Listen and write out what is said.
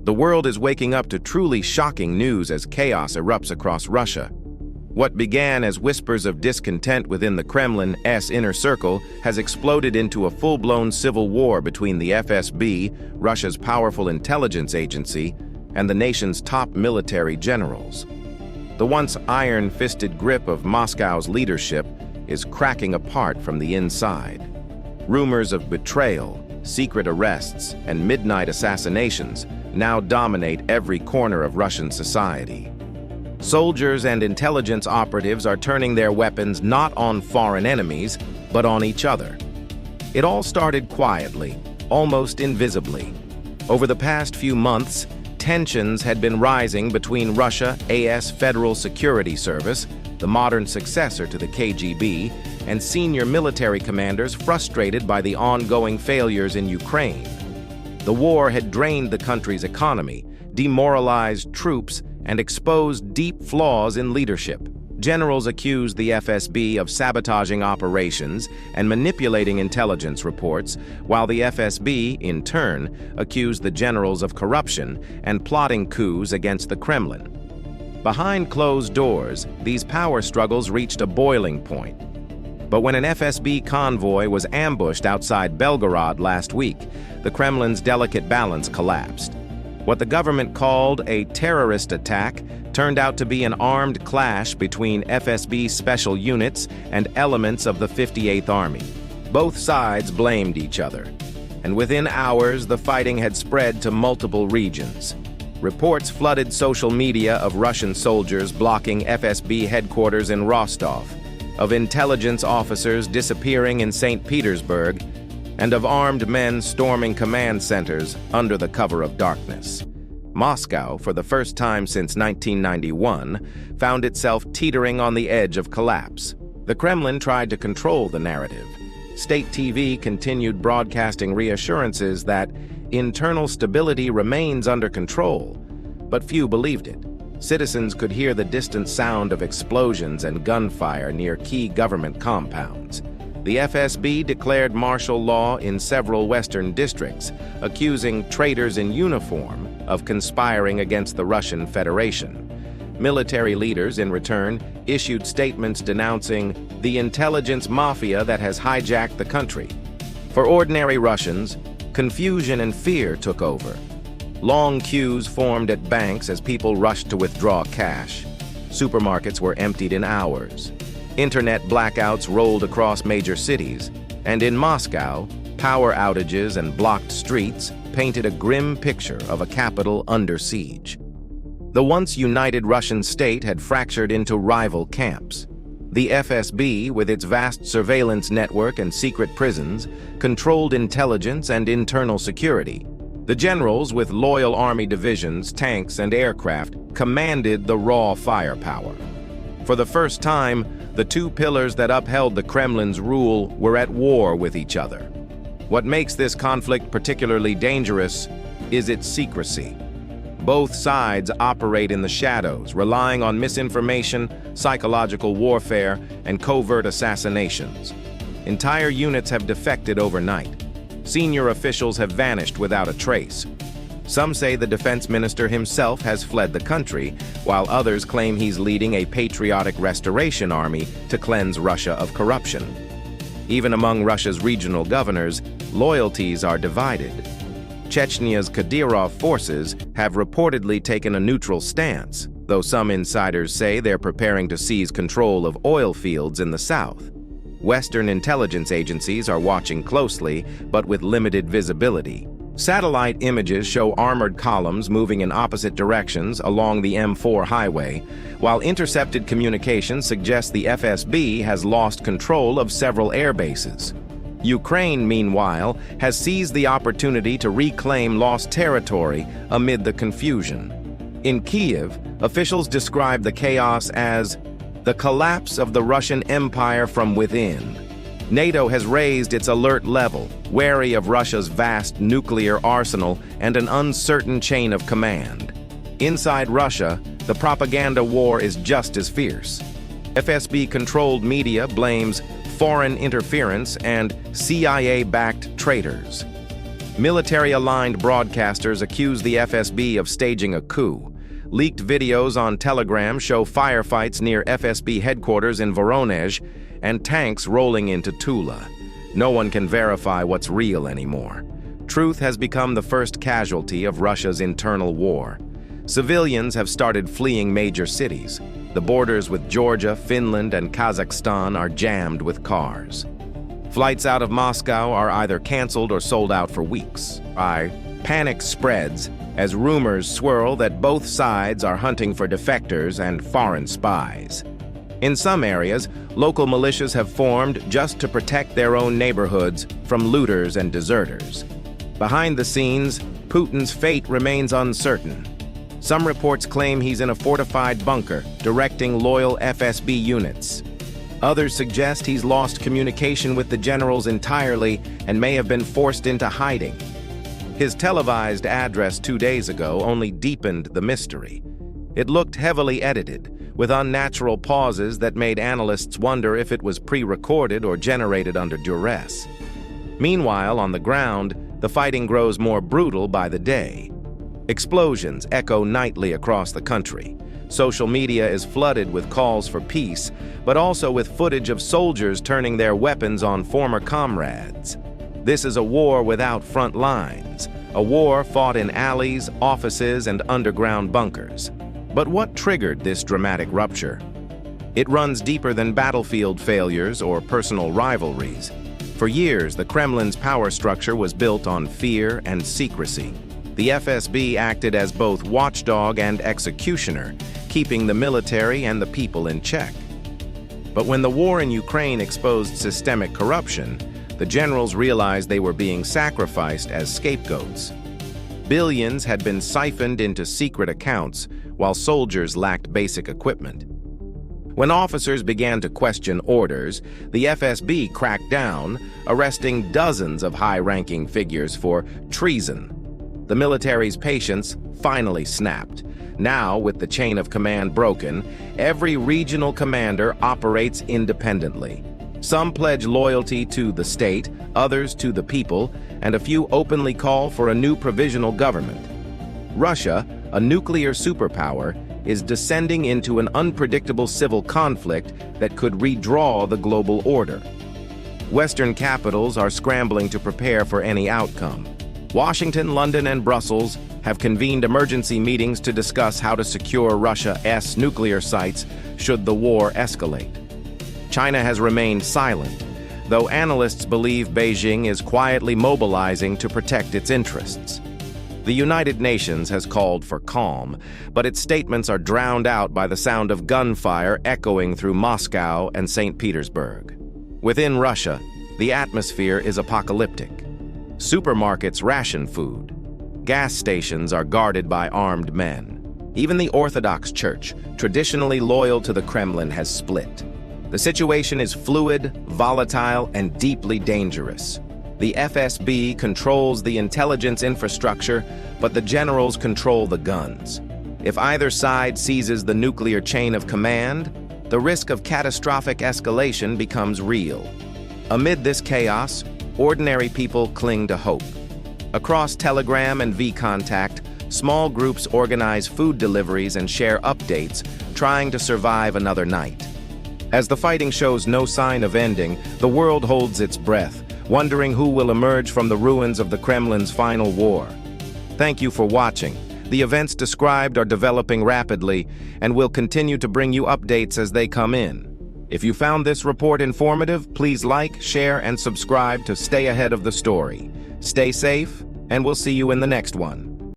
The world is waking up to truly shocking news as chaos erupts across Russia. What began as whispers of discontent within the Kremlin's inner circle has exploded into a full-blown civil war between the FSB, Russia's powerful intelligence agency, and the nation's top military generals. The once iron-fisted grip of Moscow's leadership is cracking apart from the inside. Rumors of betrayal, secret arrests, and midnight assassinations now dominate every corner of Russian society. Soldiers and intelligence operatives are turning their weapons not on foreign enemies, but on each other. It all started quietly, almost invisibly. Over the past few months, tensions had been rising between Russia's Federal Security Service, the modern successor to the KGB, and senior military commanders frustrated by the ongoing failures in Ukraine. The war had drained the country's economy, demoralized troops, and exposed deep flaws in leadership. Generals accused the FSB of sabotaging operations and manipulating intelligence reports, while the FSB, in turn, accused the generals of corruption and plotting coups against the Kremlin. Behind closed doors, these power struggles reached a boiling point. But when an FSB convoy was ambushed outside Belgorod last week, the Kremlin's delicate balance collapsed. What the government called a terrorist attack turned out to be an armed clash between FSB special units and elements of the 58th Army. Both sides blamed each other, and within hours the fighting had spread to multiple regions. Reports flooded social media of Russian soldiers blocking FSB headquarters in Rostov, of intelligence officers disappearing in St. Petersburg, and of armed men storming command centers under the cover of darkness. Moscow, for the first time since 1991, found itself teetering on the edge of collapse. The Kremlin tried to control the narrative. State TV continued broadcasting reassurances that internal stability remains under control, but few believed it. Citizens could hear the distant sound of explosions and gunfire near key government compounds. The FSB declared martial law in several western districts, accusing traitors in uniform of conspiring against the Russian Federation. Military leaders, in return, issued statements denouncing the intelligence mafia that has hijacked the country. For ordinary Russians, confusion and fear took over. Long queues formed at banks as people rushed to withdraw cash. Supermarkets were emptied in hours. Internet blackouts rolled across major cities, and in Moscow, power outages and blocked streets painted a grim picture of a capital under siege. The once united Russian state had fractured into rival camps. The FSB, with its vast surveillance network and secret prisons, controlled intelligence and internal security. The generals, with loyal army divisions, tanks, and aircraft, commanded the raw firepower. For the first time, the two pillars that upheld the Kremlin's rule were at war with each other. What makes this conflict particularly dangerous is its secrecy. Both sides operate in the shadows, relying on misinformation, psychological warfare, and covert assassinations. Entire units have defected overnight. Senior officials have vanished without a trace. Some say the defense minister himself has fled the country, while others claim he's leading a patriotic restoration army to cleanse Russia of corruption. Even among Russia's regional governors, loyalties are divided. Chechnya's Kadyrov forces have reportedly taken a neutral stance, though some insiders say they're preparing to seize control of oil fields in the south. Western intelligence agencies are watching closely, but with limited visibility. Satellite images show armored columns moving in opposite directions along the M4 highway, while intercepted communications suggest the FSB has lost control of several air bases. Ukraine, meanwhile, has seized the opportunity to reclaim lost territory amid the confusion. In Kyiv, officials describe the chaos as the collapse of the Russian Empire from within. NATO has raised its alert level, wary of Russia's vast nuclear arsenal and an uncertain chain of command. Inside Russia, the propaganda war is just as fierce. FSB-controlled media blames foreign interference and CIA-backed traitors. Military-aligned broadcasters accuse the FSB of staging a coup. Leaked videos on Telegram show firefights near FSB headquarters in Voronezh and tanks rolling into Tula. No one can verify what's real anymore. Truth has become the first casualty of Russia's internal war. Civilians have started fleeing major cities. The borders with Georgia, Finland, and Kazakhstan are jammed with cars. Flights out of Moscow are either canceled or sold out for weeks. Panic spreads as rumors swirl that both sides are hunting for defectors and foreign spies. In some areas, local militias have formed just to protect their own neighborhoods from looters and deserters. Behind the scenes, Putin's fate remains uncertain. Some reports claim he's in a fortified bunker, directing loyal FSB units. Others suggest he's lost communication with the generals entirely and may have been forced into hiding. His televised address 2 days ago only deepened the mystery. It looked heavily edited, with unnatural pauses that made analysts wonder if it was pre-recorded or generated under duress. Meanwhile, on the ground, the fighting grows more brutal by the day. Explosions echo nightly across the country. Social media is flooded with calls for peace, but also with footage of soldiers turning their weapons on former comrades. This is a war without front lines, a war fought in alleys, offices, and underground bunkers. But what triggered this dramatic rupture? It runs deeper than battlefield failures or personal rivalries. For years, the Kremlin's power structure was built on fear and secrecy. The FSB acted as both watchdog and executioner, keeping the military and the people in check. But when the war in Ukraine exposed systemic corruption, the generals realized they were being sacrificed as scapegoats. Billions had been siphoned into secret accounts, while soldiers lacked basic equipment. When officers began to question orders, the FSB cracked down, arresting dozens of high-ranking figures for treason. The military's patience finally snapped. Now, with the chain of command broken, every regional commander operates independently. Some pledge loyalty to the state, others to the people, and a few openly call for a new provisional government. Russia, a nuclear superpower, is descending into an unpredictable civil conflict that could redraw the global order. Western capitals are scrambling to prepare for any outcome. Washington, London, and Brussels have convened emergency meetings to discuss how to secure Russia's nuclear sites should the war escalate. China has remained silent, though analysts believe Beijing is quietly mobilizing to protect its interests. The United Nations has called for calm, but its statements are drowned out by the sound of gunfire echoing through Moscow and St. Petersburg. Within Russia, the atmosphere is apocalyptic. Supermarkets ration food. Gas stations are guarded by armed men. Even the Orthodox Church, traditionally loyal to the Kremlin, has split. The situation is fluid, volatile, and deeply dangerous. The FSB controls the intelligence infrastructure, but the generals control the guns. If either side seizes the nuclear chain of command, the risk of catastrophic escalation becomes real. Amid this chaos, ordinary people cling to hope. Across Telegram and VKontakte, small groups organize food deliveries and share updates, trying to survive another night. As the fighting shows no sign of ending, the world holds its breath, wondering who will emerge from the ruins of the Kremlin's final war. Thank you for watching. The events described are developing rapidly, and we'll continue to bring you updates as they come in. If you found this report informative, please like, share, and subscribe to stay ahead of the story. Stay safe, and we'll see you in the next one.